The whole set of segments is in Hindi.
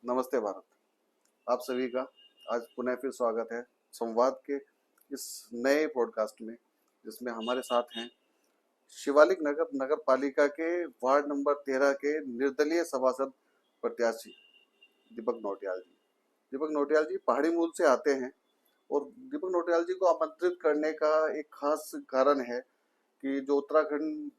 नमस्ते भारत। आप सभी का आज पुनः फिर स्वागत है संवाद के इस नए पॉडकास्ट में, जिसमें हमारे साथ हैं शिवालिक नगर नगर पालिका के वार्ड नंबर 13 के निर्दलीय सभासद प्रत्याशी दीपक नौटियाल जी। दीपक नौटियाल जी पहाड़ी मूल से आते हैं और दीपक नौटियाल जी को आमंत्रित करने का एक खास कारण है कि जो उत्तराखंड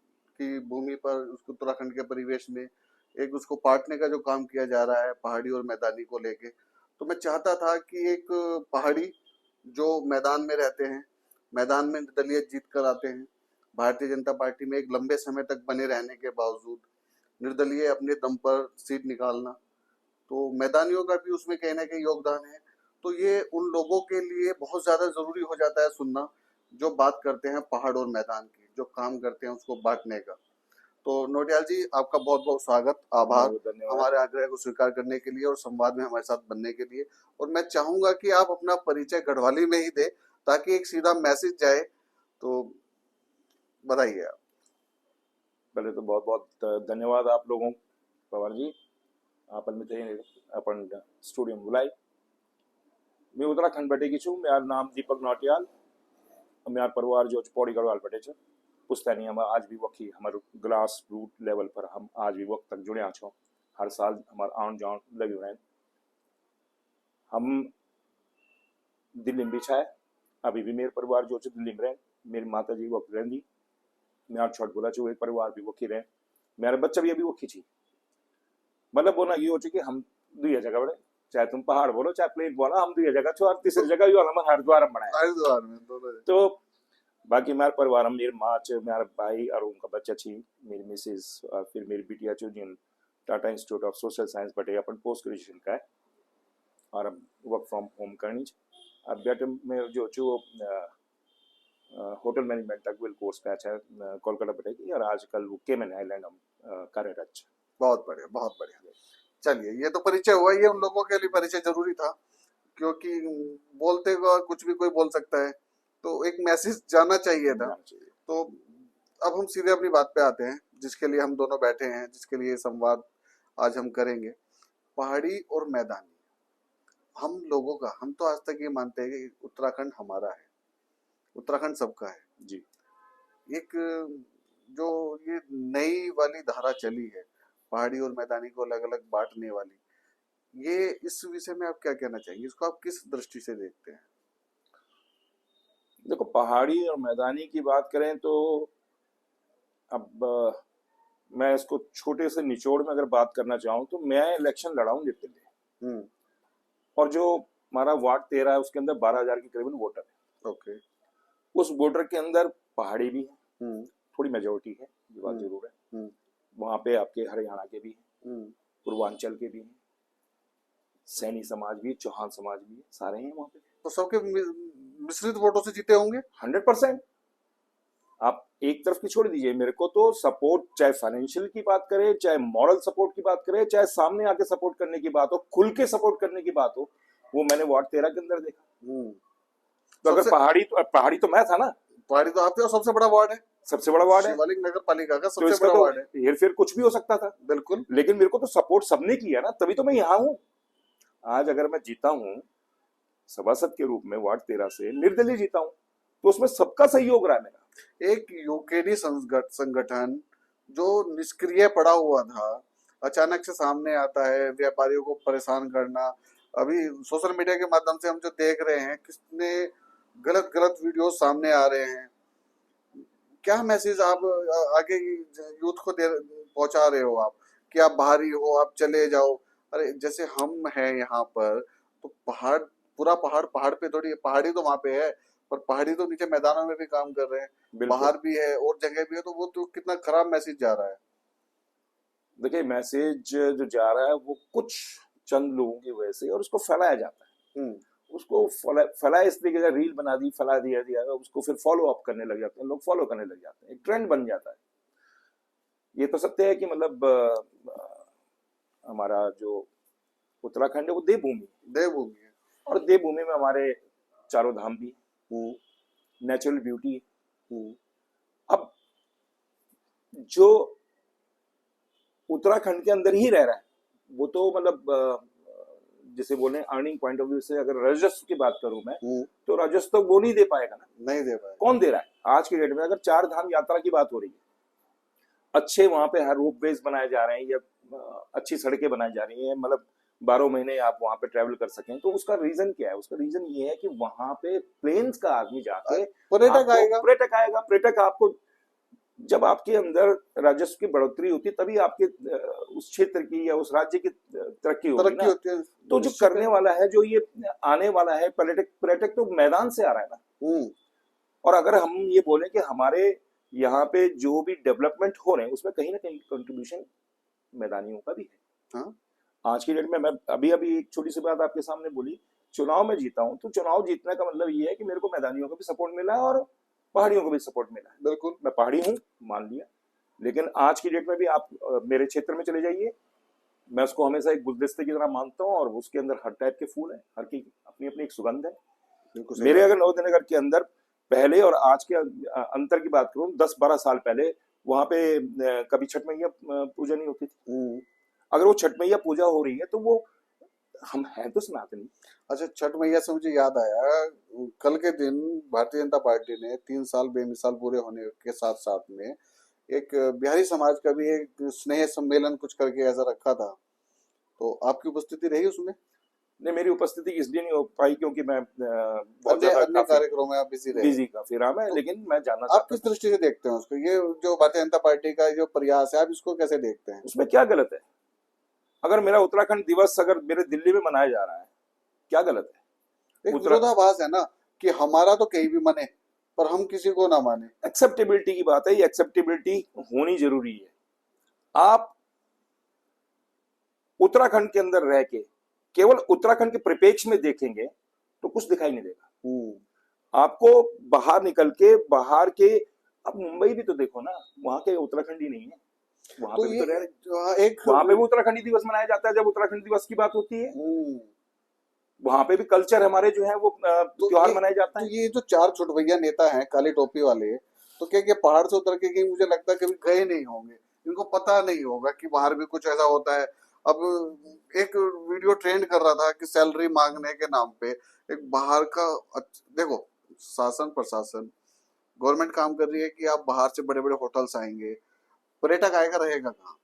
की भूमि पर, उसको उत्तराखंड के परिवेश में एक उसको बांटने का जो काम किया जा रहा है पहाड़ी और मैदानी को लेके, तो मैं चाहता था कि एक पहाड़ी जो मैदान में रहते हैं, मैदान में निर्दलीय जीत कर आते हैं, भारतीय जनता पार्टी में एक लंबे समय तक बने रहने के बावजूद निर्दलीय अपने दम पर सीट निकालना, तो मैदानियों का भी उसमें कहीं ना कहीं योगदान है। तो ये उन लोगों के लिए बहुत ज्यादा जरूरी हो जाता है सुनना, जो बात करते हैं पहाड़ और मैदान की, जो काम करते हैं उसको बांटने का। तो नोटियाल जी, आपका बहुत बहुत स्वागत, बहुत आभार बहुत धन्यवाद। हमारे आग्रह को स्वीकार करने के लिए और संवाद में हमारे साथ बनने के लिए। और मैं चाहूंगा कि आप अपना परिचय गढ़वाली में ही दें ताकि एक सीधा मैसेज जाए, तो बताइए आप। पहले तो बहुत बहुत धन्यवाद आप लोगों पवार जी, आपन में थे अपन स्टूडियो में बुलाई। मैं उत्तराखंड बैठे की छू, मेरा नाम दीपक नौटियाल, मेरा परिवार जो पौड़ी गढ़वाल बैठे छ पुश्तैनी हम आज भी वक्की हमारे ग्रास रूट लेवल पर हम आज भी वक्त तक जुड़े छो। हर साल हमारा आउट जाउन लगे रहे। हम दिल्ली में भी छाए, अभी भी मेरे परिवार जो दिल्ली में रहे। मेरी माता जी वक्त रहती, मेरा छोट बोला छो एक परिवार भी वक्की रहे, मेरा बच्चा भी अभी वक्की छी। मतलब बोलना ये हो कि हम दुई जगह बड़े, चाहे तुम पहाड़ बोलो चाहे प्लेन बोलो, हम दुई जगह छो और तीसरी जगह यो हमारे हरिद्वार में बनाया। हरिद्वार में दोनों जगह। तो बाकी मेरे परिवार में मेरी माँ च, मेरा भाई और उनका बच्चा छी, मेरी मिसेज और फिर मेरी बिटिया चो जिन Tata institute of social science बटे अपन पोस्ट ग्रेजुएशन का है और अब वर्क फ्रॉम होम करनी छ। अब बेटे में जो चो होटल मैनेजमेंट तक विल कोर्स का है कोलकाता बटे की, और आजकल वो केमन आइलैंड हम कार्यरत छ। बहुत बढ़िया, बहुत बढ़िया। चलिए, ये तो परिचय हुआ, ये उन लोगों के लिए परिचय जरूरी था, क्योंकि बोलते हुए कुछ भी कोई बोल सकता है, तो एक मैसेज जाना चाहिए था। जाना चाहिए। तो अब हम सीधे अपनी बात पे आते हैं, जिसके लिए हम दोनों बैठे हैं, जिसके लिए संवाद आज हम करेंगे। पहाड़ी और मैदानी, हम लोगों का, हम तो आज तक ये मानते हैं कि उत्तराखंड हमारा है, उत्तराखंड सबका है जी। एक। जो ये नई वाली धारा चली है पहाड़ी और मैदानी को अलग अलग बांटने वाली, ये इस विषय में आप क्या कहना चाहेंगे? इसको आप किस दृष्टि से देखते हैं? देखो, पहाड़ी और मैदानी की बात करें तो अब मैं इसको छोटे से निचोड़ में अगर बात करना चाहूँ तो मैं इलेक्शन लड़ा हूँ दिल्ली हम्म। और जो हमारा वार्ड 13 है उसके अंदर 12,000 के करीबन वोटर है। ओके। उस वोटर के अंदर पहाड़ी भी है, हम्म। थोड़ी मेजोरिटी है, ये बात हम्म। जरूर है। हम्म। वहां पे आपके हरियाणा के भी हैं, हम्म। पूर्वांचल के भी हैं, सैनी समाज भी, चौहान समाज भी है, सारे हैं वहां पे। तो सबके मिश्रित वोटों से जीते होंगे। 100%। आप एक तरफ की छोड़ दीजिए, मेरे को तो सपोर्ट चाहे फाइनेंशियल की बात करें, चाहे मॉरल सपोर्ट की बात करें, चाहे सामने आके सपोर्ट करने की बात हो, खुल के सपोर्ट करने की बात हो, वो मैंने वार्ड 13 के अंदर देखा। तो अगर सबसे पहाड़ी तो मैं था ना, पहाड़ी तो आपके, और सबसे बड़ा वार्ड है, सबसे बड़ा वार्ड है, शिवालिक नगर पालिका का तो सबसे इसका बड़ा तो वार्ड है। हेर फेर कुछ भी हो सकता था। बिल्कुल। लेकिन मेरे को तो सपोर्ट सबने किया ना, तभी तो मैं यहाँ हूँ। आज अगर मैं जीता हूँ सभासद के रूप में वार्ड 13 से, निर्दलीय जीता हूँ, तो उसमें सबका सहयोग रहा है मेरा। एक यूकेडी संगठन जो निष्क्रिय पड़ा हुआ था, अचानक से सामने आता है, व्यापारियों को परेशान करना। अभी सोशल मीडिया के माध्यम से हम जो देख रहे हैं, कितने गलत गलत वीडियो सामने आ रहे हैं। क्या मैसेज आप आगे यूथ को दे पहुंचा रहे हो आप, कि आप बाहरी हो, आप चले जाओ? अरे जैसे हम हैं यहाँ पर, तो पहाड़, पूरा पहाड़, पहाड़ पे थोड़ी, पहाड़ी तो वहां पे है, पर पहाड़ी तो नीचे मैदानों में भी काम कर रहे हैं, बिल्कुल। बाहर भी है और जगह भी है, तो वो तो कितना खराब मैसेज जा रहा है। देखिए, मैसेज जो जा रहा है वो कुछ चंद लोगों की वजह से, और उसको फैलाया जाता है। हम्म। उसको फैलाया इस तरीके से, रील बना दी, फैला दिया दिया, उसको फिर फॉलो अप करने लग जाते हैं लोग, फॉलो करने लग जाते हैं, एक ट्रेंड बन जाता है। ये तो सत्य है कि मतलब हमारा जो उत्तराखंड है वो देवभूमि है, देवभूमि है। और देवभूमि में हमारे चारों धाम भी, हम्म। Natural beauty. हम्म। अब जो उत्तराखंड के अंदर ही रह रहा है वो तो मतलब जिसे बोले अर्निंग पॉइंट ऑफ व्यू से अगर राजस्व की बात करूं मैं, हम्म, तो राजस्व तो वो नहीं दे पाएगा ना। नहीं दे पाए। कौन दे रहा है आज की डेट में? अगर 4 धाम यात्रा की बात हो रही है, अच्छे वहां पे हर रोपवेज बनाए जा रहे हैं या अच्छी सड़कें बनाई जा रही हैं, मतलब 12 महीने आप वहां पे ट्रेवल कर सकें, तो उसका रीजन क्या है? उसका रीजन ये है कि वहां पे प्लेन्स का आदमी जाके पर्यटक आएगा। पर्यटक आपको, जब आपके अंदर राजस्व की बढ़ोतरी होती है तभी आपके उस क्षेत्र की या उस राज्य की तरक्की होगी तरक्की ना। होती है, तो जो करने वाला है, जो ये आने वाला है पर्यटक तो मैदान से आ रहा है ना। और अगर हम ये बोले कि हमारे यहाँ पे जो भी डेवलपमेंट हो रहे हैं उसमें कहीं ना कहीं कंट्रीब्यूशन मैदानियों का भी है। हाँ, आज की डेट में मैं अभी अभी एक छोटी सी बात आपके सामने बोली, चुनाव में जीता हूं, तो चुनाव जीतने का मतलब ये है कि मेरे को मैदानियों का भी सपोर्ट मिला है और पहाड़ियों को भी सपोर्ट मिला है। बिल्कुल। मैं पहाड़ी हूँ, मान लिया, लेकिन आज की डेट में भी आप मेरे क्षेत्र में चले जाइए, मैं उसको हमेशा एक गुलदस्ते की तरह मानता हूँ, और उसके अंदर हर टाइप के फूल हैं, हर की अपनी अपनी एक सुगंध है। बिल्कुल सही मेरे बात अगर नवोदयनगर के अंदर पहले और आज के अंतर की बात करूं, 10-12 साल पहले वहां पे कभी छठ मैया पूजा नहीं होती थी। है। अगर वो छठ मैया पूजा हो रही है तो वो हम हैं तो सनातनी। अच्छा, छठ मैया से मुझे याद आया, कल के दिन भारतीय जनता पार्टी ने 3 साल बेमिसाल पूरे होने के साथ साथ में एक बिहारी समाज का भी एक स्नेह सम्मेलन कुछ करके ऐसा रखा था, तो आपकी उपस्थिति रही उसमें? नहीं, मेरी उपस्थिति इसलिए नहीं हो पाई क्योंकि मैं बहुत अन्य ज्यादा अन्य कार्यक्रमों में आप बिजी रहे। बिजी काफी रहा मैं, तो लेकिन मैं जानना आप चाहता किस था दृष्टि से देखते हैं उसको, ये जो भारतीय जनता पार्टी का जो प्रयास है, आप इसको कैसे देखते हैं? उसमें क्या गलत है? अगर मेरा उत्तराखंड दिवस अगर मेरे दिल्ली में मनाया जा रहा है, क्या गलत है? एक विरोधाभास है ना कि हमारा तो कहीं भी मने पर हम किसी को ना माने। एक्सेप्टेबिलिटी की बात है, ये एक्सेप्टेबिलिटी होनी जरूरी है। आप उत्तराखंड के अंदर रह के केवल उत्तराखंड के परिप्रेक्ष्य में देखेंगे तो कुछ दिखाई नहीं देगा। आपको बाहर निकल के बाहर के, अब मुंबई भी तो देखो ना, वहां के उत्तराखंड ही नहीं है, वहां तो पे भी ये तो रह रहे, एक वहां पे भी उत्तराखंडी दिवस मनाया जाता है जब उत्तराखंड दिवस की बात होती है। वहां पे भी कल्चर हमारे जो है वो त्योहार मनाए जाते तो हैं। ये जो 4 छुटभैया नेता हैं काली टोपी वाले, तो क्या पहाड़ से उतर के कहीं, मुझे लगता है कभी गए नहीं होंगे, इनको पता नहीं होगा कि बाहर भी कुछ ऐसा होता है। अब एक वीडियो ट्रेंड कर रहा था कि सैलरी मांगने के नाम पे एक बाहर का देखो, शासन प्रशासन गवर्नमेंट काम कर रही है कि आप बाहर से बड़े बड़े होटल्स आएंगे, पर्यटक आएगा, रहेगा कहाँ?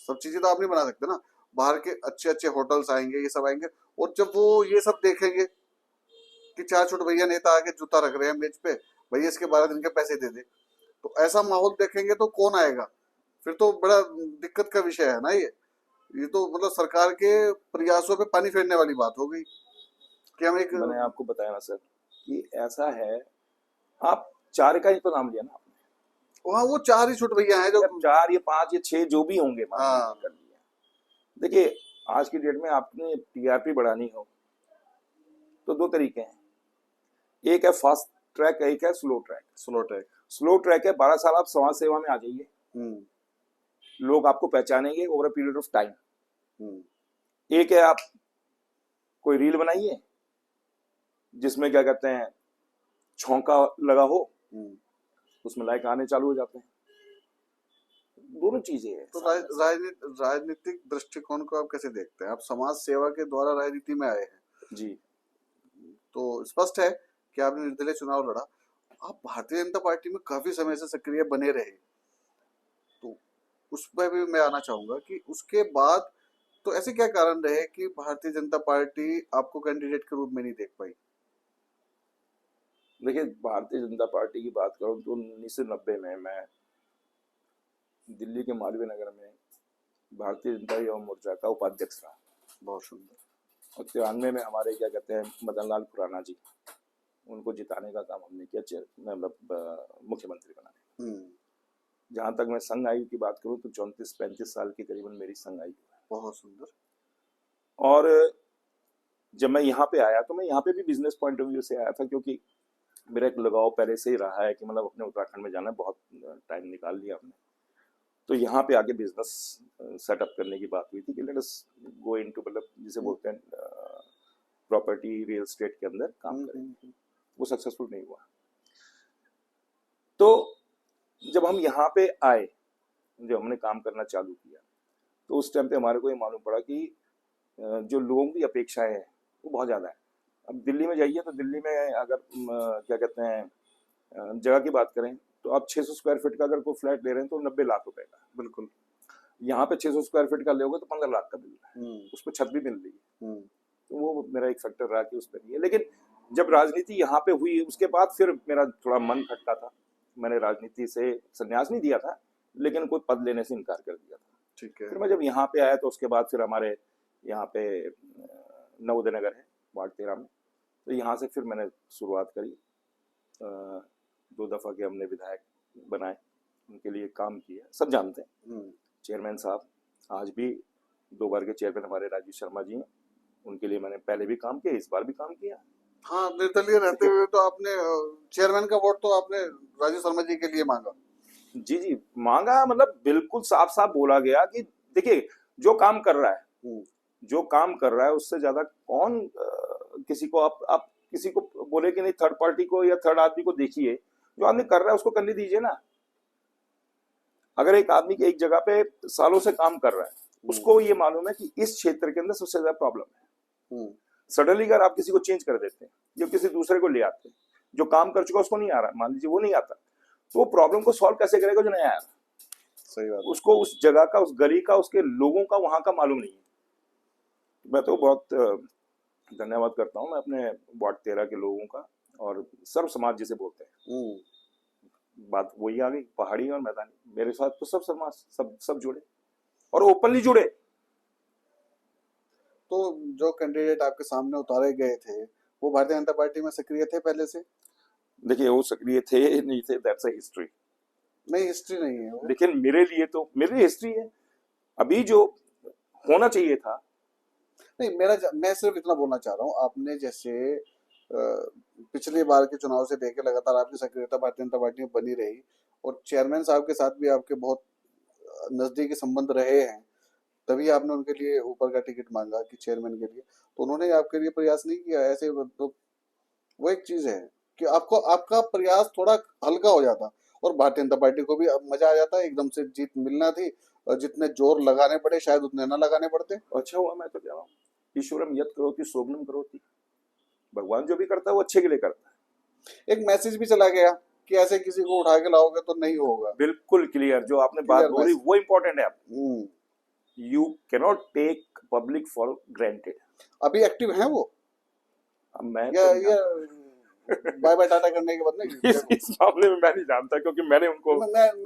सब चीजें तो आप नहीं बना सकते ना। बाहर के अच्छे अच्छे होटल्स आएंगे, ये सब आएंगे, और जब वो ये सब देखेंगे कि 4 छोटे भैया नेता आके जूता रख रहे हैं मेज पे, भैया इसके 12 दिन के पैसे दे दे, तो ऐसा माहौल देखेंगे तो कौन आएगा? फिर तो बड़ा दिक्कत का विषय है ना ये तो मतलब सरकार के प्रयासों पे पानी फेरने वाली बात हो गई कि हम एक। मैंने आपको बताया ना सर कि ऐसा है, आप 4 का ही तो नाम लिया ना आपने, वहाँ वो 4 ही छोटे भैया हैं जो। अगर 4 या 5 या 6 जो भी होंगे मान लीजिए, हाँ, कर लिया। देखिए, आज की डेट में आपने टीआरपी बढ़ानी हो तो 2 तरीके हैं, एक है फास्ट ट्रैक, एक है slow track. Slow track. Slow track है 12 साल आप समाज सेवा में आ जाइए, हम्म। लोग आपको पहचानेंगे over a period of time. हम्म। एक है आप कोई रील बनाइए जिसमें क्या कहते हैं छौंका लगा हो, उसमें लाइक आने चालू हो जाते हैं। दोनों चीजें हैं। तो राजनीतिक दृष्टिकोण को आप कैसे देखते हैं? आप समाज सेवा के द्वारा राजनीति में आए हैं जी, तो स्पष्ट है कि आपने निर्दलीय चुनाव लड़ा, आप भारतीय जनता पार्टी में काफी समय से सक्रिय बने रहे, तो उस पर भी मैं आना चाहूंगा कि उसके बाद तो ऐसे क्या कारण रहे कि भारतीय जनता पार्टी आपको कैंडिडेट के रूप में नहीं देख पाई? देखिए, भारतीय जनता पार्टी की बात करूं तो 1990 में मैं दिल्ली के मालवीय नगर में भारतीय जनता युवा मोर्चा का उपाध्यक्ष रहा। बहुत सुंदर। और 93 में हमारे क्या कहते हैं मदन लाल खुराना जी, उनको जिताने का काम हमने किया, मुख्यमंत्री बनाने। जहां तक मैं संघ आयु की बात करूं तो 34-35 साल की करीबन मेरी संघ आयु है। बहुत सुंदर। और जब मैं यहाँ पे आया तो मैं यहाँ पे भी बिजनेस पॉइंट ऑफ व्यू से आया था, क्योंकि मेरा एक लगाव पहले से ही रहा है कि मतलब अपने उत्तराखंड में जाना है, बहुत टाइम निकाल लिया हमने, तो यहाँ पे आके बिजनेस सेटअप करने की बात हुई थी कि लेट अस गो इनटू, मतलब जिसे बोलते हैं प्रॉपर्टी रियल एस्टेट के अंदर काम करें। वो सक्सेसफुल नहीं हुआ। तो जब हम यहाँ पे आए, जब हमने काम करना चालू किया, तो उस टाइम पे हमारे को ये मालूम पड़ा कि जो लोगों की अपेक्षाएं हैं वो बहुत ज़्यादा है। अब दिल्ली में जाइए तो दिल्ली में अगर क्या कहते हैं जगह की बात करें तो आप 600 स्क्वायर फीट का अगर कोई फ्लैट ले रहे हैं तो 90 लाख रुपए का। बिल्कुल। यहाँ पे 600 स्क्वायर फीट का लोगे तो 15 लाख का मिल रहा है, उस पर छत भी मिल रही है। तो वो मेरा एक फैक्टर रहा कि उस पर नहीं है। लेकिन जब राजनीति यहाँ पे हुई उसके बाद फिर मेरा थोड़ा मन खटका था। मैंने राजनीति से संन्यास नहीं दिया था, लेकिन कोई पद लेने से इनकार कर दिया था। ठीक है। फिर मैं जब यहाँ पे आया तो उसके बाद फिर हमारे यहाँ पे नवोदय नगर है वार्ड 13 में, तो यहाँ से फिर मैंने शुरुआत करी। 2 दफा के हमने विधायक बनाए, उनके लिए काम किया, सब जानते हैं। चेयरमैन साहब आज भी 2 बार के चेयरमैन हमारे राजीव शर्मा जी हैं, उनके लिए मैंने पहले भी काम किया, इस बार भी काम किया। हाँ, निर्दलीय रहते हुए तो आपने चेयरमैन का वोट तो आपने राजीव शर्मा जी के लिए मांगा। जी जी मांगा, मतलब बिल्कुल साफ साफ बोला गया कि देखिए जो काम कर रहा है, जो काम कर रहा है उससे ज्यादा कौन किसी को आप किसी को बोले कि नहीं थर्ड पार्टी को या थर्ड आदमी को देखिए, जो आदमी कर रहा है उसको करने दीजिए ना। अगर एक आदमी एक जगह पे सालों से काम कर रहा है, उसको ये मालूम है कि इस क्षेत्र के अंदर सबसे ज्यादा प्रॉब्लम है। सडनली अगर आप किसी को चेंज कर देते हैं, जो किसी दूसरे को ले आते हैं, जो काम कर चुका उसको नहीं आ रहा, मान लीजिए वो नहीं आता, तो वो प्रॉब्लम को सॉल्व कैसे करेगा जो नया आया? सही बात। उसको उस जगह का, उस गली का, उसके लोगों का वहां का मालूम नहीं है। मैं तो बहुत धन्यवाद करता हूँ मैं अपने वार्ड 13 के लोगों का, और सर्व समाज जिसे बोलते हैं। बात वही आ गई, पहाड़ी और मैदानी, मेरे साथ तो सब समाज सब जुड़े और ओपनली जुड़े। तो जो कैंडिडेट आपके सामने उतारे गए थे वो भारतीय जनता पार्टी में सक्रिय थे पहले से? देखिए वो सक्रिय थे नहीं थे, दैट्स अ हिस्ट्री। नहीं, हिस्ट्री नहीं है वो। लेकिन मेरे लिए तो मेरी हिस्ट्री है। अभी जो होना चाहिए था, नहीं, मैं सिर्फ इतना बोलना चाह रहा हूँ, आपने जैसे पिछली बार के चुनाव से लेकर लगातार आपकी सक्रियता भारतीय जनता पार्टी में बनी रही, और चेयरमैन साहब के साथ भी आपके बहुत नजदीकी संबंध रहे हैं, तभी आपने उनके लिए ऊपर का टिकट मांगा कि चेयरमैन के लिए, तो उन्होंने आपके लिए प्रयास नहीं किया ऐसे? तो वो एक चीज है कि आपको आपका प्रयास थोड़ा हल्का हो जाता, और भारतीय जनता पार्टी को भी अब मजा आ जाता, एकदम से जीत मिलना थी, और जितने जोर लगाने पड़े शायद उतने ना लगाने पड़ते। अच्छा हुआ, मैं तो कह रहा हूँ ईश्वरम यत् करोति शोभनम करोति, भगवान जो भी करता है वो अच्छे के लिए करता है। एक मैसेज भी चला गया कि ऐसे किसी को उठा के लाओगे तो नहीं होगा। बिल्कुल क्लियर, जो आपने बात बोली वो इम्पोर्टेंट है। You cannot take public for granted. अभी एक्टिव है वो? मैं या बाय बाय टाटा करने के बाद नहीं? इस मामले में मैं नहीं जानता, क्योंकि मैंने उनको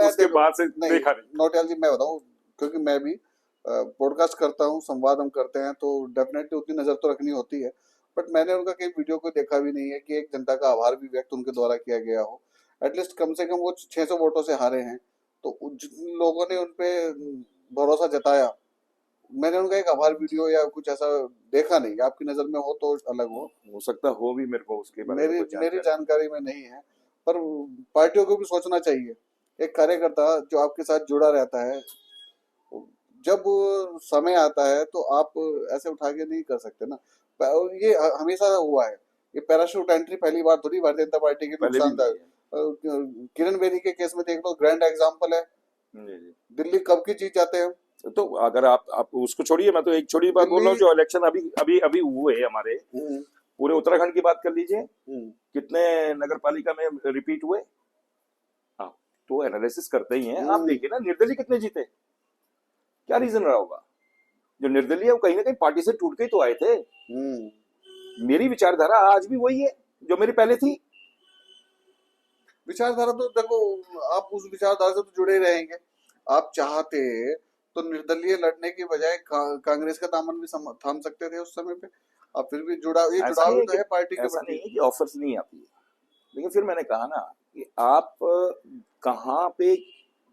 उसके बाद से देखा नहीं। नौटियाल जी, मैं बताऊं, क्योंकि मैं भी पॉडकास्ट करता हूँ, संवाद हम करते हैं, तो डेफिनेटली उतनी नजर तो रखनी होती है, बट मैंने उनका कई वीडियो को देखा भी नहीं है कि एक जनता का आभार भी व्यक्त उनके द्वारा किया गया हो। एटलीस्ट कम से कम वो 600 वोटों से हारे हैं, तो जिन लोगों ने उनपे भरोसा जताया, मैंने उनका एक आभार वीडियो या कुछ ऐसा देखा नहीं। आपकी नजर में हो तो अलग हो सकता हो भी, मेरे को उसके बारे में मेरी जानकारी में नहीं है, पर पार्टियों को भी सोचना चाहिए। एक कार्यकर्ता जो आपके साथ जुड़ा रहता है, जब समय आता है तो आप ऐसे उठा के नहीं कर सकते ना। ये हमेशा हुआ है, ये पैराशूट एंट्री पहली बार थोड़ी भारतीय जनता पार्टी की नुकसानदायक। किरण बेदी के केस में देख लो, ग्रैंड एग्जाम्पल है। दिल्ली कब की जीत जाते हैं। तो अगर आप उसको छोड़िए, मैं तो एक छोटी बात बोल रहा हूँ, जो इलेक्शन अभी अभी अभी हुए हमारे पूरे उत्तराखंड की बात कर लीजिए, कितने नगर पालिका में रिपीट हुए, आप तो एनालिसिस करते ही हैं। आप देखिए ना, निर्दलीय कितने जीते, क्या रीजन रहा होगा? जो निर्दलीय वो कहीं ना कहीं पार्टी से टूट के तो आए थे। मेरी विचारधारा आज भी वही है जो मेरी पहले थी। विचारधारा तो देखो, आप उस विचारधारा से तो जुड़े रहेंगे। आप चाहते तो निर्दलीय लड़ने की बजाय कांग्रेस का दामन भी थाम सकते थे उस समय पे। आप फिर भी जुड़ाव तो है पार्टी के। ऐसा नहीं है कि ऑफर्स नहीं आती है, लेकिन फिर मैंने कहा ना कि आप कहाँ पे,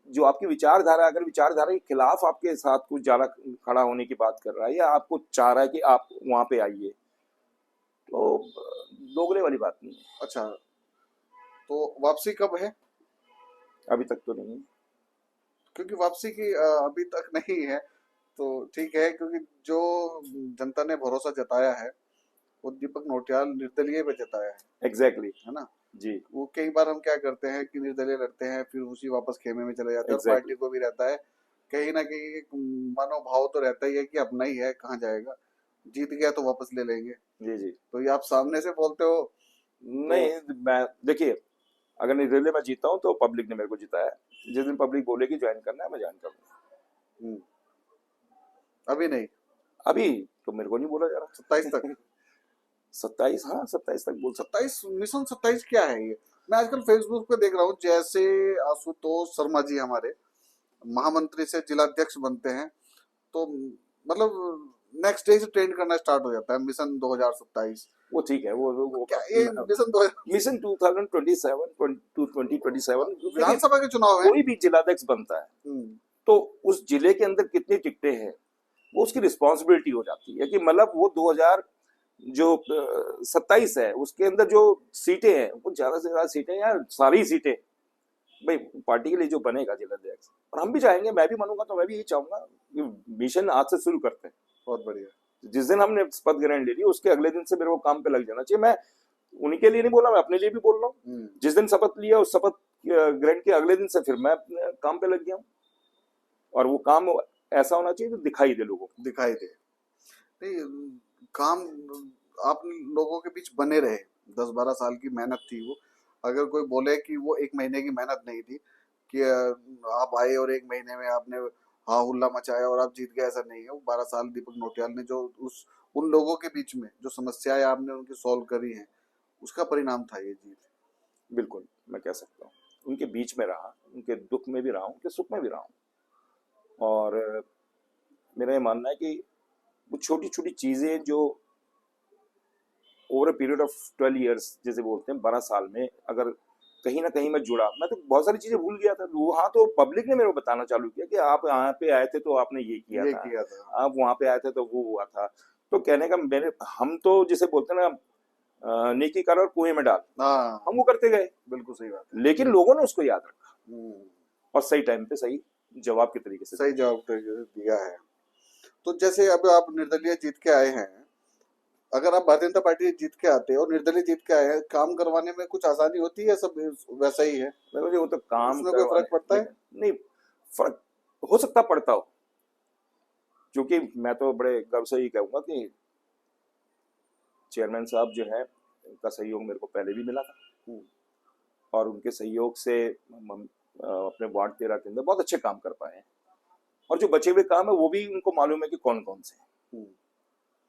जो आपकी विचारधारा, अगर विचारधारा के खिलाफ आपके साथ कुछ ज्यादा खड़ा होने की बात कर रहा है, या आपको चाह रहा है कि आप वहां पे आइए, तो दोगले वाली बात नहीं है। अच्छा, तो वापसी कब है? अभी तक तो नहीं है, क्योंकि वापसी की अभी तक नहीं है तो ठीक है, क्योंकि जो जनता ने भरोसा जताया है वो दीपक नौटियाल निर्दलीय पे जताया है। एग्जैक्टली है ना जी। वो कई बार हम क्या करते हैं कि निर्दलीय लड़ते हैं, फिर उसी वापस खेमे में चले जाते हैं। और पार्टी को भी रहता है कहीं ना कहीं मनोभाव तो रहता ही है कि अपना ही है, कहाँ जाएगा। जीत गया तो वापस ले लेंगे। जी जी। तो ये आप सामने से बोलते हो नहीं, मैं देखिए, अगर निर्दलीय मैं जीता हूँ तो पब्लिक ने मेरे को जिताया है। जिस दिन पब्लिक बोलेगी ज्वाइन करना है, मैं ज्वाइन करूंगा। हम्म, अभी नहीं, अभी तो मेरे को नहीं बोला जा 27 तक। रहा। 27, हाँ 27 तक बोल सकते 27 मिशन 27 क्या है ये? मैं आजकल फेसबुक पे देख रहा हूँ, जैसे आशुतोष शर्मा जी हमारे महामंत्री से जिलाध्यक्ष बनते हैं, तो मतलब नेक्स्ट डे से ट्रेंड करना स्टार्ट हो जाता है मिशन 2027। हैं। वो ठीक है, वो क्या ये मिशन 2000? मिशन 2027 2027 देखिए, विधानसभा के चुनाव है। कोई भी जिलाध्यक्ष बनता है तो उस जिले के अंदर कितनी टिकटें हैं वो उसकी रिस्पॉन्सिबिलिटी हो जाती है कि मतलब वो 2000 जो 27 है उसके अंदर जो सीटें हैं वो ज्यादा से ज्यादा सीटें यार, सारी सीटें भाई पार्टी के लिए जो बनेगा जिलाध्यक्ष, और हम भी चाहेंगे, मैं भी बनूंगा तो मैं भी यही चाहूंगा कि मिशन आज से शुरू करते हैं। बहुत बढ़िया। जिस दिन हमने शपथ ग्रहण ले ली उसके अगले दिन से मेरे को काम पे लग जाना चाहिए। मैं उन्हीं के लिए नहीं बोल रहा, मैं अपने लिए भी बोल रहा हूँ। जिस दिन शपथ लिया उस शपथ ग्रहण के अगले दिन से फिर मैं अपने काम पे लग गया हूँ, और वो काम ऐसा होना चाहिए तो दिखाई दे लोगों को, दिखाई दे। नहीं, काम आप लोगों के बीच बने रहे, 10-12 साल की मेहनत थी वो। अगर कोई बोले कि वो 1 महीने की मेहनत नहीं थी, कि आप आए और 1 महीने में आपने हा हुल्ला मचाया और आप जीत गए, ऐसा नहीं है। वो 12 साल दीपक नौटियाल ने जो उन लोगों के बीच में जो समस्याएं आपने उनकी सॉल्व करी हैं, उसका परिणाम था ये जीत। बिल्कुल मैं कह सकता हूँ उनके बीच में रहा, उनके दुख में भी रहा हूँ, उनके सुख में भी रहा हूँ। और मेरा ये मानना है कि वो छोटी छोटी चीजें जो over a period of 12 years जैसे बोलते हैं, 12 साल में अगर कहीं ना कहीं मैं जुड़ा, मैं तो बहुत सारी चीजें भूल गया था। वहां तो पब्लिक ने मेरे को बताना चालू किया कि आप यहाँ पे आए थे तो आपने ये किया ये था, किया था। आप वहां पे आए थे तो वो हुआ था। तो कहने का मेरे, हम तो जिसे बोलते हैं ना नेकी कर और कुएं में डाल, हाँ, हम वो करते गए। बिल्कुल सही बात है। लेकिन लोगों ने उसको याद रखा हम्म, और सही टाइम पे सही जवाब के तरीके से सही जवाब तो दिया है। तो जैसे अब आप निर्दलीय जीत के आए हैं, अगर आप भारतीय जनता पार्टी जीत के आते हो और निर्दलीय जीत के आए हैं, काम करवाने में कुछ आसानी होती है, सब वैसा ही है? मुझे वो तो काम उसमें कोई फर्क पड़ता है? नहीं, फर्क हो सकता पड़ता हो, क्योंकि मैं तो बड़े गर्व से ही कहूंगा कि चेयरमैन साहब जो है उनका सहयोग मेरे को पहले भी मिला था, और उनके सहयोग से हम अपने वार्ड 13 के अंदर बहुत अच्छे काम कर पाए हैं। और जो बचे हुए काम है वो भी उनको मालूम है कि कौन कौन से हैं।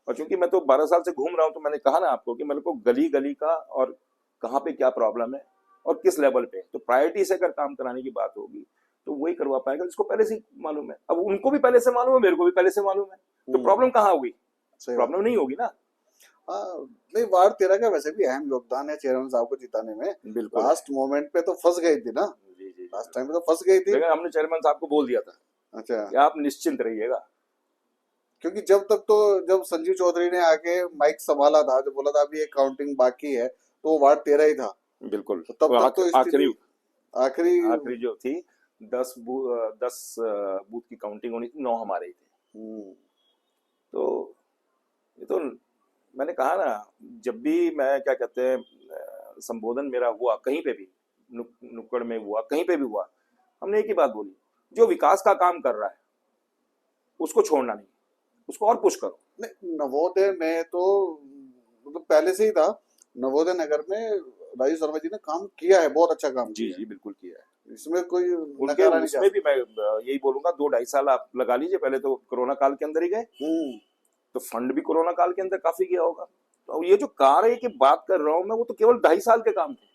और क्योंकि मैं तो 12 साल से घूम रहा हूँ तो मैंने कहा ना आपको कि मेरे को गली गली का और कहाँ पे क्या प्रॉब्लम है और किस लेवल पे, तो प्रायोरिटी से अगर काम कराने की बात होगी तो वही करवा पाएगा जिसको पहले से मालूम है। अब उनको भी पहले से मालूम है, मेरे को भी पहले से मालूम है, तो प्रॉब्लम कहाँ होगी? प्रॉब्लम नहीं होगी ना। नहीं, वार्ड 13 का वैसे भी अहम योगदान है चेयरमैन साहब को जिताने में। बिल्कुल, लास्ट मोमेंट पे तो फंस गई थी ना। जी जी, लास्ट टाइम पे तो फंस गई थी। लेकिन हमने चेयरमैन साहब को बोल दिया था अच्छा, कि आप निश्चिंत रहिएगा, क्योंकि जब तक तो जब संजीव चौधरी ने आके माइक संभाला था, जो बोला था अभी एक काउंटिंग बाकी है, तो वो वार्ड 13 ही था। बिल्कुल, तो तब तक तो आखिरी आखिरी जो थी 10 बूथ की काउंटिंग होनी थी, 9 हमारे ही थे। तो ये तो मैंने कहा ना, जब भी मैं क्या कहते हैं संबोधन मेरा हुआ कहीं पे भी, नुक्कड़ में हुआ, कहीं पे भी हुआ, हमने एक ही बात बोली, जो विकास का काम कर रहा है उसको छोड़ना नहीं, उसको और पुश करो। नहीं, नवोदय में तो मतलब पहले से ही था। नवोदय नगर में राजीव शर्मा जी ने काम किया है, बहुत अच्छा काम जी किया जी बिल्कुल किया है। है। इसमें कोई उनके नकारा नहीं उसमें भी मैं यही बोलूंगा, 2-2.5 साल आप लगा लीजिए, पहले तो कोरोना काल के अंदर ही गए, तो फंड भी कोरोना काल के अंदर काफी गया होगा। तो ये जो कार्य की बात कर रहा हूँ मैं, वो तो केवल 2.5 साल के काम थे।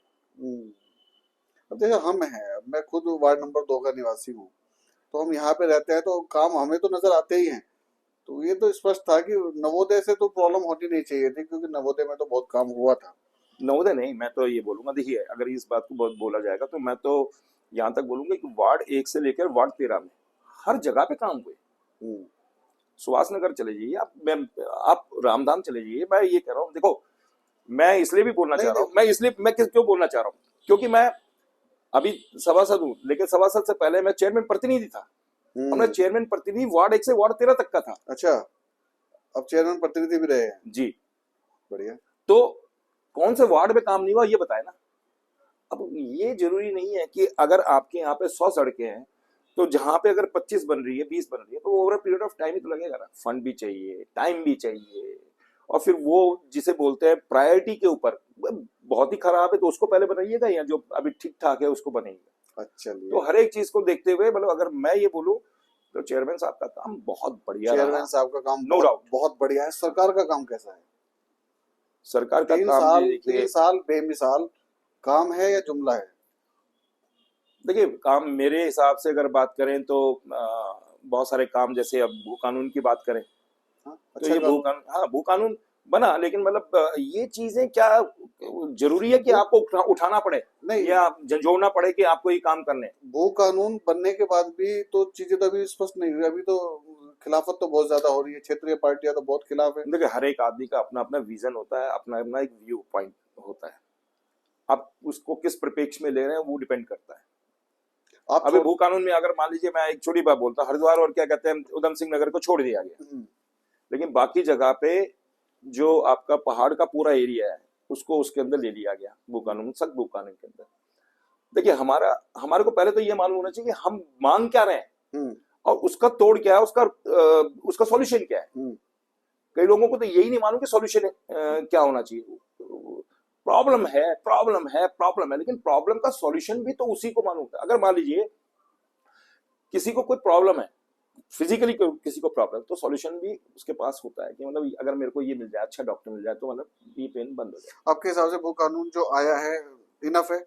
अब जैसे हम हैं, मैं खुद वार्ड नंबर 2 का निवासी हूँ, तो हम यहाँ पे रहते हैं तो काम हमें तो नजर आते ही हैं। तो ये तो स्पष्ट था कि नवोदय से तो प्रॉब्लम होनी नहीं चाहिए थी, क्योंकि नवोदय में तो बहुत काम हुआ था। नवोदय नहीं, मैं तो ये बोलूंगा, देखिए अगर इस बात को बहुत बोला जाएगा तो मैं तो यहाँ तक बोलूंगा कि वार्ड 1 से लेकर वार्ड 13 में हर जगह पे काम हुए। सुभाष नगर चले जाइए आप रामधाम चले जाइए, मैं ये कह रहा हूँ, देखो मैं इसलिए भी बोलना चाह रहा हूँ, मैं क्यों बोलना चाह रहा हूँ, क्योंकि मैं अभी सभासद हूँ, लेकिन सभासद से पहले मैं चेयरमैन प्रतिनिधि था। हमने चेयरमैन प्रतिनिधि वार्ड 1 से वार्ड 13 तक का था। अच्छा, अब चेयरमैन प्रतिनिधि भी रहे हैं? जी, बढ़िया। तो कौन से वार्ड में काम नहीं हुआ ये बताए ना। अब ये जरूरी नहीं है कि अगर आपके यहाँ पे 100 सड़कें हैं तो जहां पे अगर 25 बन रही है, 20 बन रही है, तो ओवर पीरियड ऑफ टाइम ही तो लगेगा ना। फंड भी चाहिए, टाइम भी चाहिए, और फिर वो जिसे बोलते हैं प्रायोरिटी के ऊपर बहुत ही खराब है तो उसको पहले बनाइएगा, या जो अभी ठीक ठाक है उसको बनाइएगा। अच्छा, तो हर एक चीज को देखते हुए मतलब अगर मैं ये बोलूं तो चेयरमैन साहब का काम बहुत बढ़िया रहा। चेयरमैन साहब का काम नो डाउट। बहुत बढ़िया है। सरकार का काम कैसा है? सरकार का काम ये देखिए, 3 साल बेमिसाल काम है या जुमला है? देखिए काम मेरे हिसाब से अगर बात करें तो बहुत सारे काम, जैसे अब भू कानून की बात करें हाँ, तो अच्छा ये भू कानून, हाँ भू कानून बना, लेकिन मतलब ये चीजें क्या जरूरी है कि आपको उठाना पड़े नहीं, या झंझोड़ना पड़े कि आपको ये काम करने हैं? भू कानून बनने के बाद भी तो चीजें तो अभी स्पष्ट नहीं हुई। अभी तो खिलाफत तो बहुत ज्यादा हो रही है, क्षेत्रीय पार्टियां तो बहुत खिलाफ है। देखिए हर एक आदमी का अपना अपना विजन होता है, अपना अपना एक व्यू पॉइंट होता है, आप उसको किस परिप्रेक्ष्य में ले रहे हैं वो डिपेंड करता है। आप अभी भू कानून में अगर मान लीजिए, मैं एक छोटी बात बोलता, हरिद्वार और क्या कहते हैं उधम सिंह नगर को छोड़ दिया गया, लेकिन बाकी जगह पे जो आपका पहाड़ का पूरा एरिया है उसको उसके अंदर ले लिया गया भू कानून, सख्त भू कानून के अंदर। देखिए हमारे को पहले तो ये मालूम होना चाहिए कि हम मांग क्या रहे हैं और उसका तोड़ क्या है, उसका सॉल्यूशन क्या है। कई लोगों को तो यही नहीं मालूम कि सॉल्यूशन क्या होना चाहिए। प्रॉब्लम है, लेकिन प्रॉब्लम का सॉल्यूशन भी तो उसी को मालूम है। अगर मान लीजिए किसी को कोई प्रॉब्लम है, फिजिकली किसी को प्रॉब्लम, तो सॉल्यूशन भी उसके पास होता है कि मतलब अगर मेरे को ये मिल जाए, अच्छा डॉक्टर मिल जाए, तो मतलब ये पेन बंद हो जाए। आपके हिसाब से भू कानून जो आया है इनफ है,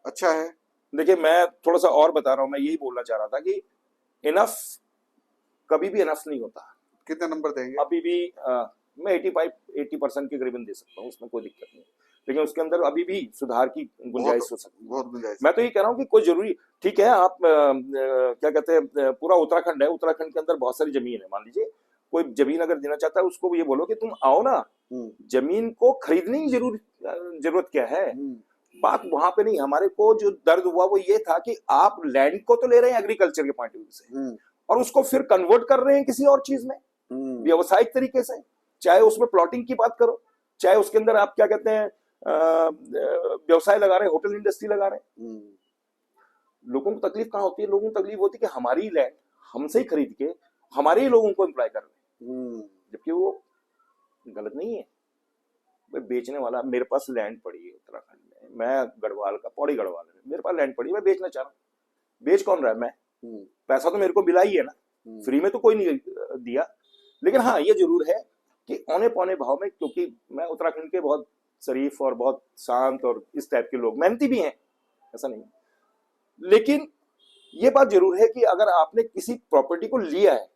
अच्छा है? देखिए मैं थोड़ा सा और बता रहा हूँ, मैं यही बोलना चाह रहा था कि इनफ कभी भी इनफ नहीं होता। कितने नंबर देंगे? अभी भी मैं 80% के करीबन दे सकता हूँ, उसमें कोई दिक्कत नहीं, लेकिन उसके अंदर अभी भी सुधार की गुंजाइश हो सकती है। बहुत गुंजाइश। मैं तो ये कह रहा हूँ कि कोई जरूरी, ठीक है आप क्या कहते हैं, पूरा उत्तराखंड है, उत्तराखंड के अंदर बहुत सारी जमीन है, मान लीजिए कोई जमीन अगर देना चाहता है उसको ये बोलो कि तुम आओ ना, जमीन को खरीदने की जरूरत क्या है। बात वहां पे नहीं, हमारे को जो दर्द हुआ वो ये था कि आप लैंड को तो ले रहे हैं एग्रीकल्चर के पॉइंट ऑफ व्यू से, और उसको फिर कन्वर्ट कर रहे हैं किसी और चीज में व्यवसायिक तरीके से, चाहे उसमें प्लॉटिंग की बात करो, चाहे उसके अंदर आप क्या कहते हैं व्यवसाय लगा रहे हैं, होटल इंडस्ट्री लगा रहे हैं। लोगों को तकलीफ कहाँ होती है? लोगों को तकलीफ होती है कि हमारी लैंड हमसे ही खरीद के हमारे ही लोगों को एम्प्लॉय कर रहे हैं, जबकि वो गलत नहीं है। बेचने वाला, मेरे पास लैंड पड़ी है उत्तराखंड में, मैं गढ़वाल का, पौड़ी गढ़वाल में मेरे पास लैंड पड़ी है, मैं बेचना चाह रहा हूँ, बेच कौन रहा है? मैं। पैसा तो मेरे को मिला ही है ना, फ्री में तो कोई नहीं दिया। लेकिन हाँ ये जरूर है कि औने पौने भाव में, क्योंकि मैं उत्तराखंड के बहुत शरीफ और बहुत शांत और इस टाइप के लोग, मेहनती भी हैं, ऐसा नहीं, लेकिन ये बात जरूर है कि अगर आपने किसी प्रॉपर्टी को लिया है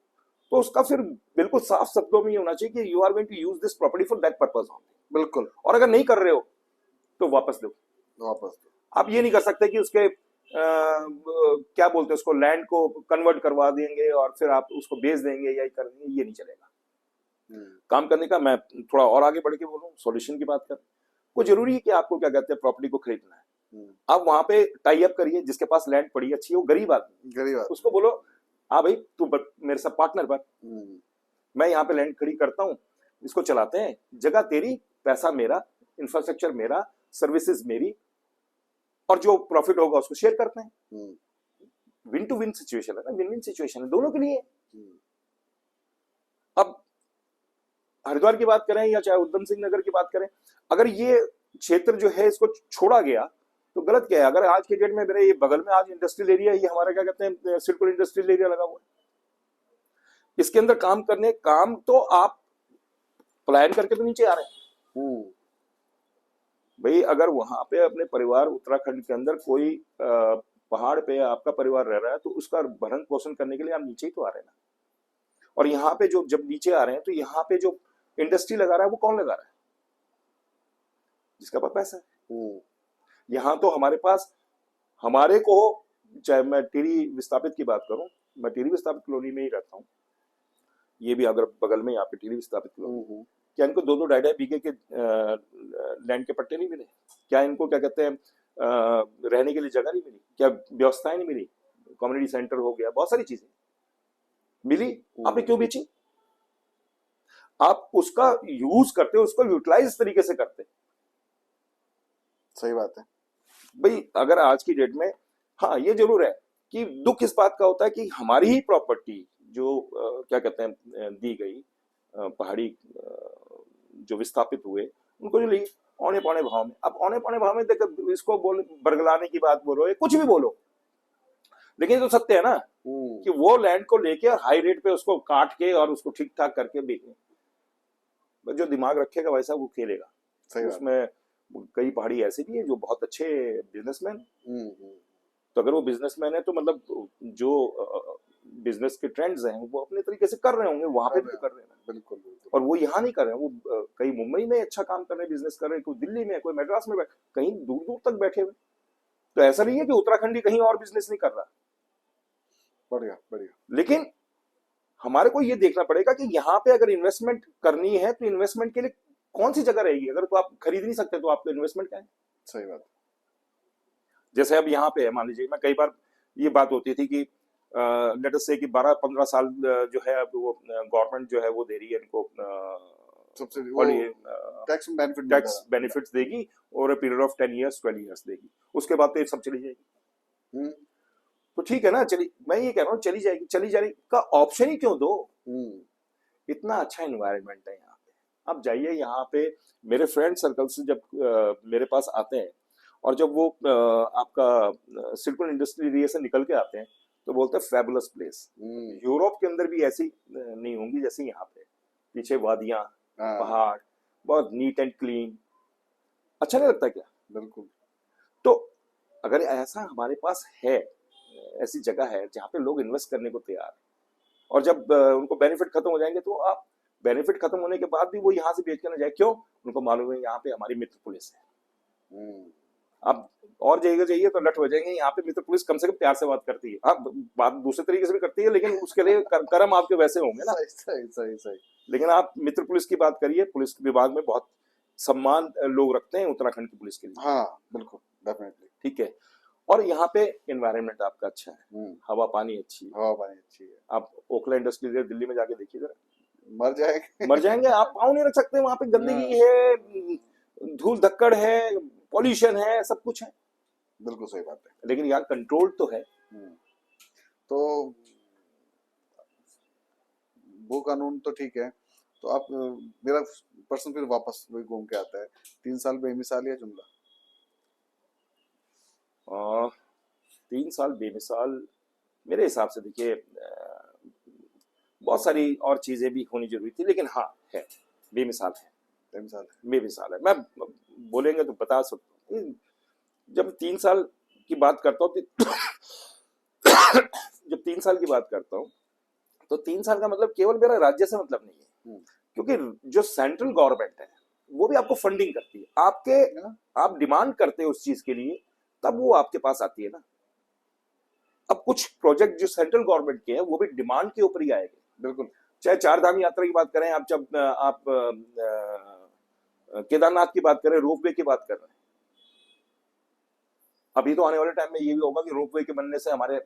तो उसका फिर बिल्कुल साफ शब्दों में ये होना चाहिए कि you are going to use this property for that purpose. बिल्कुल। और अगर नहीं कर रहे हो तो वापस दो। आप ये नहीं कर सकते कि उसके क्या बोलते हैं उसको, लैंड को कन्वर्ट करवा देंगे और फिर आप उसको बेच देंगे या कर देंगे, ये नहीं चलेगा। काम करने का मैं थोड़ा और आगे बढ़ के बोलूं, सॉल्यूशन की बात कर, कोई जरूरी है कि आपको क्या कहते हैं प्रॉपर्टी को खरीदना है, आप वहां पे टाई अप करिए, जिसके पास लैंड पड़ी अच्छी है, वो गरीब आदमी, उसको बोलो हाँ भाई तू मेरे साथ पार्टनर बन, मैं यहाँ पे लैंड खड़ी करता हूँ, इसको चलाते हैं, जगह तेरी, पैसा मेरा, इंफ्रास्ट्रक्चर मेरा, सर्विसेज मेरी, और जो प्रॉफिट होगा उसको शेयर करते हैं। विन टू विन सिचुएशन है ना, विन विन सिचुएशन है दोनों के लिए। अब हरिद्वार की बात करें या चाहे उधम सिंह नगर की बात करें, अगर ये क्षेत्र जो है इसको छोड़ा गया तो गलत क्या है? अगर आज के डेट में मेरे ये बगल में आज इंडस्ट्रियल एरिया, ये हमारा क्या कहते हैं सिडकुल इंडस्ट्रियल एरिया लगा हुआ है, इसके अंदर काम तो आप पलायन करके तो नीचे आ रहे हैं भाई। अगर वहां पे अपने परिवार उत्तराखंड के अंदर कोई पहाड़ पे आपका परिवार रह रहा है तो उसका भरण पोषण करने के लिए आप नीचे ही तो आ रहे हैं ना। और यहाँ पे जो जब नीचे आ रहे हैं तो यहाँ पे जो इंडस्ट्री लगा रहा है वो कौन लगा रहा है? जिसका पास पैसा है। यहाँ तो हमारे पास, हमारे को, चाहे मैं टिहरी विस्थापित की बात करूं, मैं टिहरी विस्थापित कॉलोनी में ही रहता हूँ, ये भी अगर बगल में यहाँ पे टिहरी विस्थापित कॉलोनी, क्या इनको 2-2 ढाई-ढाई बीघे के लैंड के पट्टे नहीं मिले? क्या इनको क्या कहते हैं रहने के लिए जगह नहीं मिली? क्या व्यवस्थाएं नहीं मिली? कम्युनिटी सेंटर हो गया, बहुत सारी चीजें मिली, आपने क्यों बेची? आप उसका यूज करते, उसको यूटिलाइज इस तरीके से करते। सही बात है भाई। अगर आज की डेट में, हाँ ये जरूर है कि दुख इस बात का होता है कि हमारी ही प्रॉपर्टी जो क्या कहते हैं दी गई, पहाड़ी जो विस्थापित हुए उनको जो लिए औने पौने भाव में। अब औने पौने भाव में देखो, इसको बोल बरगलाने की बात बोलो, कुछ भी बोलो, लेकिन ये तो सत्य है ना कि वो लैंड को लेके हाई रेट पे उसको काट के और उसको ठीक ठाक करके बेचने, जो दिमाग रखेगा वैसा वो खेलेगा। उसमें कई पहाड़ी ऐसे भी है जो बहुत अच्छे बिजनेसमैन, तो अगर वो बिजनेसमैन है तो मतलब जो बिजनेस के ट्रेंड्स हैं वो अपने तरीके से कर रहे होंगे, वहां पे भी तो कर रहे हैं। बिल्कुल। और वो यहाँ नहीं कर रहे हैं, वो कहीं मुंबई में अच्छा काम कर रहे हैं, बिजनेस कर रहे हैं, कोई दिल्ली में, कोई मद्रास में, कहीं दूर दूर तक बैठे हुए। तो ऐसा नहीं है कि उत्तराखंडी कहीं और बिजनेस नहीं कर रहा। बढ़िया बढ़िया। लेकिन हमारे को ये देखना पड़ेगा कि यहाँ पे अगर इन्वेस्टमेंट करनी है तो इन्वेस्टमेंट के लिए कौन सी जगह रहेगी। अगर तो आप खरीद नहीं सकते तो आपको इन्वेस्टमेंट क्या है। सही बात। जैसे अब यहाँ पे है, मान लीजिए, मैं कई बार ये बात होती थी कि लेट अस से कि 12-15 साल जो है अब वो गवर्नमेंट जो है वो दे रही है इनको सब्सिडी, और ये टैक्स बेनिफिट्स देगी और पीरियड ऑफ 10 इयर्स 12 इयर्स देगी, उसके बाद तो ये सब चली जाएगी। तो ठीक है ना, चली, मैं ये कह रहा हूँ चली जाएगी, चली जाने का ऑप्शन ही क्यों दो। इतना अच्छा एनवायरनमेंट है यहाँ पे। आप जाइए यहाँ पे, मेरे फ्रेंड सर्कल से जब मेरे पास आते हैं और जब वो आपका सिलिकॉन इंडस्ट्री एरिया से निकल के आते हैं तो बोलते हैं फैबुलस प्लेस। यूरोप के अंदर भी ऐसी नहीं होंगी जैसे यहाँ पे, पीछे वादियां, पहाड़, बहुत नीट एंड क्लीन। अच्छा नहीं लगता क्या। बिल्कुल। तो अगर ऐसा हमारे पास है, ऐसी जगह है जहाँ पे लोग इन्वेस्ट करने को तैयार, और जब उनको बेनिफिट खत्म हो जाएंगे तो आप, बेनिफिट खत्म होने के बाद भी वो यहाँ से बेच के ना जाए, क्यों, उनको मालूम है यहाँ पे हमारी मित्र पुलिस है। अब और जगह जाइए तो लट हो जाएंगे, यहाँ पे मित्र पुलिस कम से कम प्यार से बात करती है। हाँ, बात दूसरे तरीके से भी करती है, लेकिन उसके लिए कर्म आपके वैसे होंगे ना। सही। लेकिन आप मित्र पुलिस की बात करिए, पुलिस विभाग में बहुत सम्मान लोग रखते हैं उत्तराखंड की पुलिस के लिए। हाँ बिल्कुल, डेफिनेटली। ठीक है। और यहाँ पे एनवायरनमेंट आपका अच्छा है, हवा पानी अच्छी है। आप ओखला इंडस्ट्री दिल्ली में जाके देखिए जरा, मर जाएंगे आप, पाँव नहीं रख सकते वहां पे। गंदगी है, धूल धक्कड़ है, पॉल्यूशन है, सब कुछ है। बिल्कुल सही बात है। लेकिन यहाँ कंट्रोल तो है। तो वो कानून तो ठीक है। तो आप, मेरा पर्सन फिर वापस वही घूम के आता है, 3 साल बेमिसाल या जुमला। 3 साल बेमिसाल मेरे हिसाब से, देखिए बहुत सारी और चीजें भी होनी जरूरी थी, लेकिन हाँ है, बेमिसाल है। मैं बोलेंगे तो बता सकता हूँ। जब 3 साल की बात करता हूँ जब 3 साल की बात करता हूँ तो 3 साल का मतलब केवल मेरा राज्य से मतलब नहीं है, क्योंकि जो सेंट्रल गवर्नमेंट है वो भी आपको फंडिंग करती है। आप डिमांड करते हैं उस चीज के लिए, तब वो आपके पास आती है ना। अब कुछ प्रोजेक्ट जो सेंट्रल गवर्नमेंट के हैं वो भी डिमांड के ऊपर ही आएंगे। बिल्कुल। चाहे 4 धाम यात्रा की बात करें आप, जब आप केदारनाथ की बात करें, रोपवे की बात कर रहे हैं, अभी तो आने वाले टाइम में ये भी होगा कि रोपवे के बनने से हमारे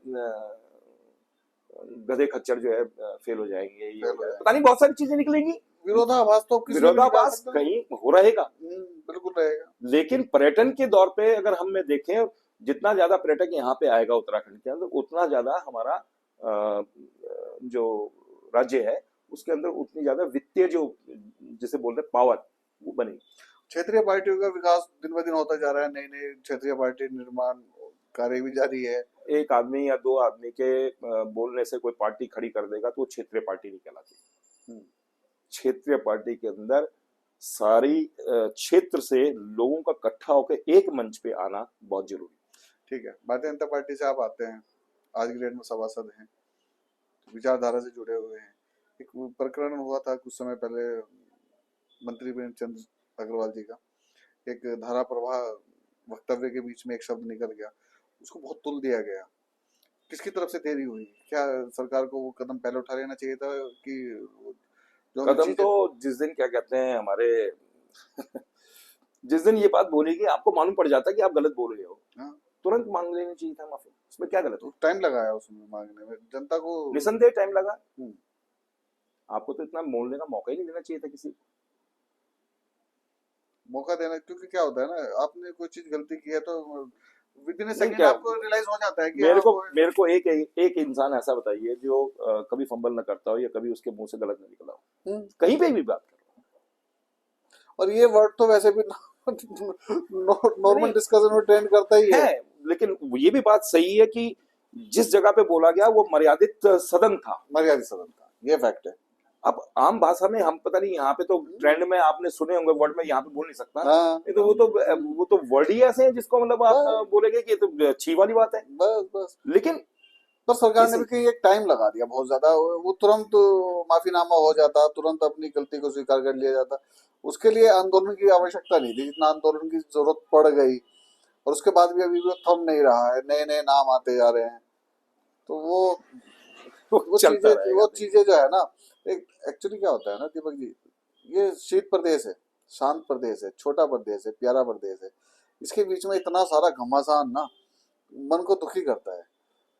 गधे खच्चर जो है फेल हो जाएंगे, ये पता नहीं बहुत सारी चीजें निकलेंगी। विरोधाभास कहीं हो रहेगा, बिल्कुल रहेगा। लेकिन पर्यटन के दौर पे अगर हम में देखें, जितना ज्यादा पर्यटक यहाँ पे आएगा उत्तराखंड के अंदर, उतना ज्यादा हमारा जो राज्य है उसके अंदर उतनी ज्यादा वित्तीय जो जिसे बोल रहे पावर वो बनेगी। क्षेत्रीय पार्टियों का विकास दिन ब दिन होता जा रहा है, नई नई क्षेत्रीय पार्टी निर्माण कार्य भी जारी है। एक आदमी या 2 आदमी के बोलने से कोई पार्टी खड़ी कर देगा तो वो क्षेत्रीय पार्टी नहीं कहलाती। क्षेत्रीय पार्टी के अंदर सारी क्षेत्र से लोगों का इकट्ठा होकर एक मंच पे आना बहुत जरूरी। ठीक है, भारतीय जनता पार्टी से आप आते हैं, आज की डेट में सभासद हैं, विचारधारा से जुड़े हुए हैं। एक प्रकरण हुआ था कुछ समय पहले, मंत्री प्रेमचंद अग्रवाल जी का एक धारा प्रवाह वक्तव्य के बीच में एक शब्द निकल गया, उसको बहुत तुल दिया गया। किसकी तरफ से देरी हुई? क्या सरकार को वो कदम पहले उठा लेना चाहिए था कि कदम तो जिस दिन क्या कहते हैं हमारे जिस दिन ये बात बोलेगी आपको मालूम पड़ जाता है कि आप गलत बोल रहे हो, तुरंत मांग लेनी चाहिए था माफी। उसमें क्या गलत हो? टाइम लगाया उसमें मांगने में, जनता को निसंदेह टाइम लगा। आपको तो इतना बोलने का मौका ही नहीं देना चाहिए था किसी मौका देना, क्योंकि क्या होता है ना, आपने कोई चीज गलती की है तो विदिन अ सेकंड आपको रियलाइज हो जाता है कि मेरे को एक इंसान ऐसा बताइए जो कभी फंबल ना करता हो या कभी उसके मुंह से गलत ना निकला हो, कहीं पे भी बात करो, और ये वर्ड तो वैसे भी नॉर्मल नहीं डिस्कशन में ट्रेंड करता ही है। है, लेकिन ये भी बात सही है कि जिस जगह पे बोला गया वो मर्यादित सदन था। मर्यादित सदन था, ये फैक्ट है। अब आम भाषा में हम पता नहीं, यहाँ पे तो ट्रेंड में आपने सुने होंगे वर्ड में, यहाँ पे बोल नहीं सकता, हाँ, नहीं तो वो तो वर्ड ही ऐसे हैं जिसको मतलब आप बस बोलेंगे कि ये तो अच्छी वाली बात है। बस बस। लेकिन पर सरकार ने इसी भी कहीं एक टाइम लगा दिया बहुत ज्यादा, वो तुरंत माफीनामा हो जाता, तुरंत अपनी गलती को स्वीकार कर लिया जाता। उसके लिए आंदोलन की आवश्यकता नहीं थी जितना आंदोलन की जरूरत पड़ गई। और उसके बाद भी अभी भी थम नहीं रहा है, नए नए नाम आते जा रहे हैं। तो वो चलता रहेगा। वो चीजें जो है ना, एक एक्चुअली क्या होता है ना दीपक जी, ये शीत प्रदेश है, शांत प्रदेश है, छोटा प्रदेश है, प्यारा प्रदेश है। इसके बीच में इतना सारा घमासान ना मन को दुखी करता है।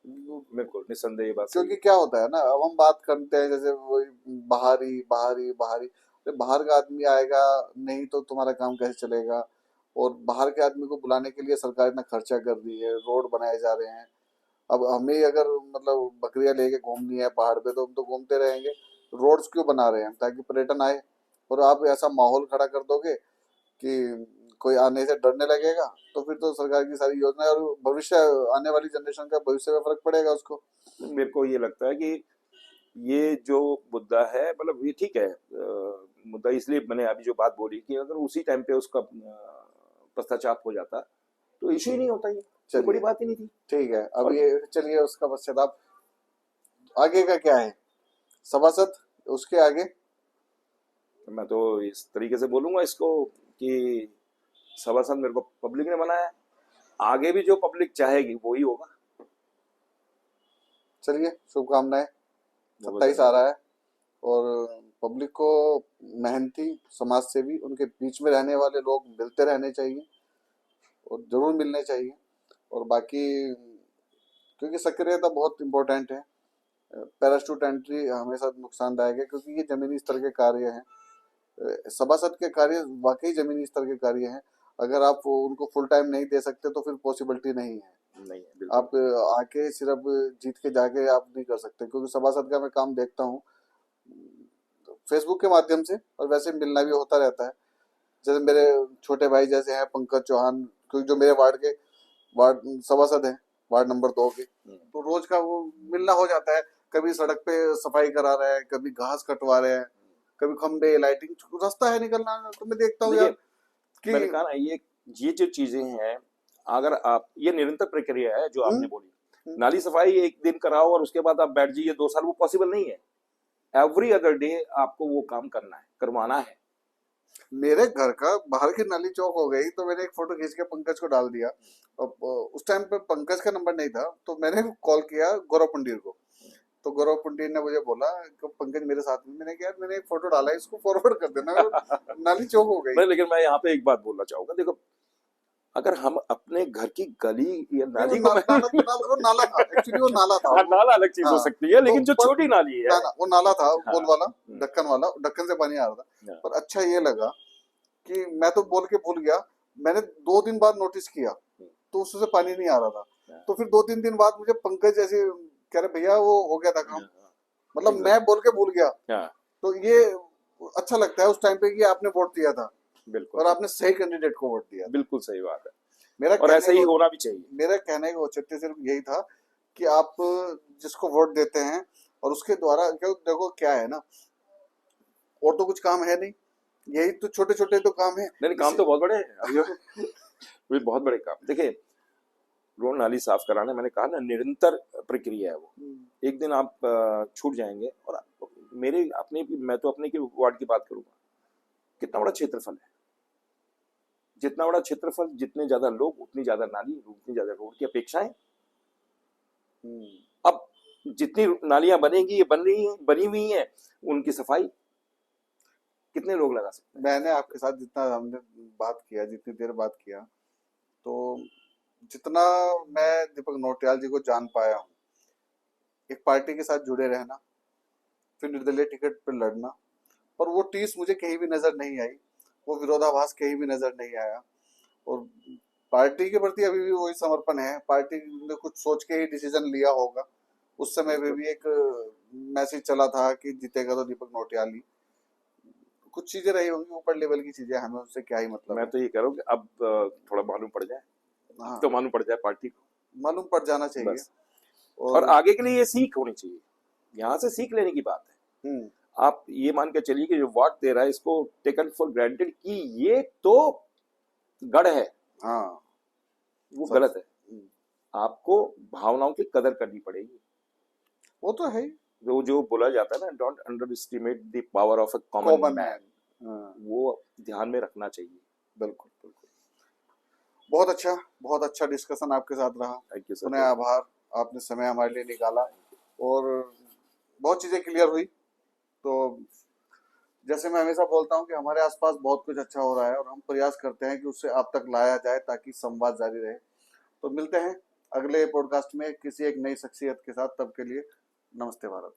बिल्कुल निस्संदेह ये बात सही क्योंकि है। क्या होता है ना, अब हम बात करते हैं जैसे वही बाहरी बाहरी बाहरी, अरे बाहर का आदमी आएगा नहीं तो तुम्हारा काम कैसे चलेगा। और बाहर के आदमी को बुलाने के लिए सरकार इतना खर्चा कर रही है, रोड बनाए जा रहे हैं। अब हमें अगर मतलब बकरियां लेके घूमनी है पहाड़ पे तो हम तो घूमते रहेंगे। रोड्स क्यों बना रहे हैं हम? ताकि पर्यटन आए। और आप ऐसा माहौल खड़ा कर दोगे कि कोई आने से डरने लगेगा, तो फिर तो सरकार की सारी योजना और भविष्य, आने वाली जनरेशन का भविष्य में फर्क पड़ेगा उसको। मेरे को ये लगता है कि ये जो मुद्दा है, मतलब ये ठीक है, मुद्दा इसलिए मैंने अभी जो बात बोली कि अगर उसी टाइम पे उसका पश्चाताप हो जाता तो इशू ही नहीं होता, ये कोई बड़ी चलिए बात ही नहीं थी। ठीक है, अब और ये चलिए उसका पश्चाताप आगे का क्या है, सभासद, उसके आगे। मैं तो इस तरीके से बोलूंगा इसको कि सभासद मेरे को पब्लिक ने बनाया है, आगे भी जो पब्लिक चाहेगी वो ही होगा। चलिए शुभकामनाएं। बहुत 27 आ धन्यवाद। रहा है और पब्लिक को मेहनती समाज सेवी उनके बीच में रहने वाले लोग मिलते रहने चाहिए और जरूर मिलने चाहिए। और बाकी क्योंकि सक्रियता बहुत इंपॉर्टेंट है। पैराशूट एंट्री हमेशा नुकसानदायक है क्योंकि ये जमीनी स्तर के कार्य हैं। सभासद के कार्य वाकई जमीनी स्तर के कार्य हैं। अगर आप उनको फुल टाइम नहीं दे सकते तो फिर पॉसिबिलिटी नहीं है। नहीं है बिल्कुल। आप आके सिर्फ जीत के जाके आप नहीं कर सकते, क्योंकि सभासद का मैं काम देखता हूँ फेसबुक के माध्यम से, और वैसे मिलना भी होता रहता है। जैसे मेरे छोटे भाई जैसे हैं पंकज चौहान, क्योंकि जो मेरे वार्ड सभासद हैं, वार्ड नंबर 2 के, तो रोज का वो मिलना हो जाता है। कभी सड़क पे सफाई करा रहे हैं, कभी घास कटवा रहे हैं, कभी खंबे लाइटिंग, रास्ता है निकलना, तो मैं देखता हूँ यार देखिए कि मैंने कहा ना, ये जो चीजें हैं, अगर आप, ये निरंतर प्रक्रिया है जो आपने बोली। हम्म, नाली सफाई एक दिन कराओ और उसके बाद आप बैठ जाइए 2 साल, वो पॉसिबल नहीं है। एवरी अदर डे आपको वो काम करना है, करवाना है। मेरे घर का बाहर की नाली चौक हो गई तो मैंने एक फोटो खींच के पंकज को डाल दिया। अब उस टाइम पे पंकज का नंबर नहीं था तो मैंने कॉल किया गौरव पंडीर को। तो गौरव पंडीर ने मुझे बोला कि पंकज मेरे साथ में। मैंने कहा यार मैंने एक फोटो डाला है, इसको फॉरवर्ड कर देना, वो नाली चौक हो गई। नहीं, लेकिन मैं यहाँ पे एक बात बोलना चाहूंगा, देखो अगर हम अपने घर की गली या नहीं वो नाली को वो नाला था, एक्चुअली वो नाला था हाँ, वो। नाला अलग चीज हो हाँ सकती है, तो लेकिन जो पर छोटी नाली है। वो नाला था, हाँ। गोल वाला, ढक्कन वाला, ढक्कन से पानी आ रहा था। हाँ, पर अच्छा ये लगा कि मैं तो बोल के भूल गया, मैंने 2 दिन बाद नोटिस किया तो उससे पानी नहीं आ रहा था। हाँ, तो फिर 2-3 दिन बाद मुझे पंकज ऐसे कह रहे भैया वो हो गया था काम, हाँ, मतलब exactly, मैं बोल के भूल गया। हाँ, तो ये अच्छा लगता है उस टाइम पे कि आपने वोट दिया था बिल्कुल और आपने सही कैंडिडेट को वोट दिया था। बिल्कुल सही बात है, मेरा और कहने ऐसा ही को होना भी चाहिए। मेरा कहने का औचित्य सिर्फ यही था कि आप जिसको वोट देते हैं और उसके द्वारा, क्यों देखो क्या है ना, और तो कुछ काम है नहीं, यही तो छोटे छोटे तो काम है। नहीं, काम तो बहुत बड़े हैं अभी, ये बहुत बड़े काम। देखिए रोड नाली साफ कराना, मैंने कहा ना, निरंतर प्रक्रिया है वो। एक दिन आप छूट जाएंगे। और मेरे अपने, मैं तो अपने के वार्ड की बात करूंगा, कितना बड़ा क्षेत्रफल है, जितना बड़ा क्षेत्रफल, जितने ज्यादा लोग उतनी ज्यादा नाली, उतनी ज्यादा रोड की अपेक्षाएं। अब जितनी नालियां बनेगी, ये बनी हुई हैं, उनकी सफाई कितने लोग लगा सकते हैं। मैंने आपके साथ जितना हमने बात किया, जितनी देर बात किया, तो जितना मैं दीपक नौटियाल जी को जान पाया हूँ, एक पार्टी के साथ जुड़े रहना, फिर निर्दलीय टिकट पर लड़ना, पर वो टीस मुझे कहीं भी नजर नहीं आई, वो विरोधाभास कहीं भी नजर नहीं आया। और पार्टी के प्रति अभी भी वही समर्पण है। पार्टी ने कुछ सोच के ही डिसीजन लिया होगा। उस समय में बिल्कुल। भी एक मैसेज चला था कि जीतेगा तो दीपक नौटियाल ही। कुछ चीजें रही होंगी ऊपर लेवल की चीजें, हमें उससे क्या ही मतलब मैं है। तो ये कह रहा हूँ कि अब थोड़ा मालूम पड़ जाए, हाँ, तो मालूम पड़ जाए पार्टी को, मालूम पड़ जाना चाहिए। बस। और और आगे के लिए ये सीख होनी चाहिए, यहाँ से सीख लेने की बात है। हम्म, आप ये मान के चलिए कि जो वोट दे रहा है इसको टेकन फॉर ग्रांटेड कि ये तो गढ़ है, हाँ, वो सब गलत है। आपको भावनाओं की कदर करनी पड़ेगी। वो तो है ही। जो बोला जाता है ना, don't under estimate the power of a common common man, man, वो ध्यान में रखना चाहिए। बिल्कुल बिल्कुल। बहुत अच्छा डिस्कशन आपके साथ रहा। थैंक यू पुनः सर। आभार, आपने समय हमारे लिए निकाला और बहुत चीजें क्लियर हुई। तो जैसे मैं हमेशा बोलता हूँ कि हमारे आसपास बहुत कुछ अच्छा हो रहा है और हम प्रयास करते हैं कि उससे आप तक लाया जाए ताकि संवाद जारी रहे। तो मिलते हैं अगले पॉडकास्ट में किसी एक नई शख्सियत के साथ, तब के लिए नमस्ते भारत।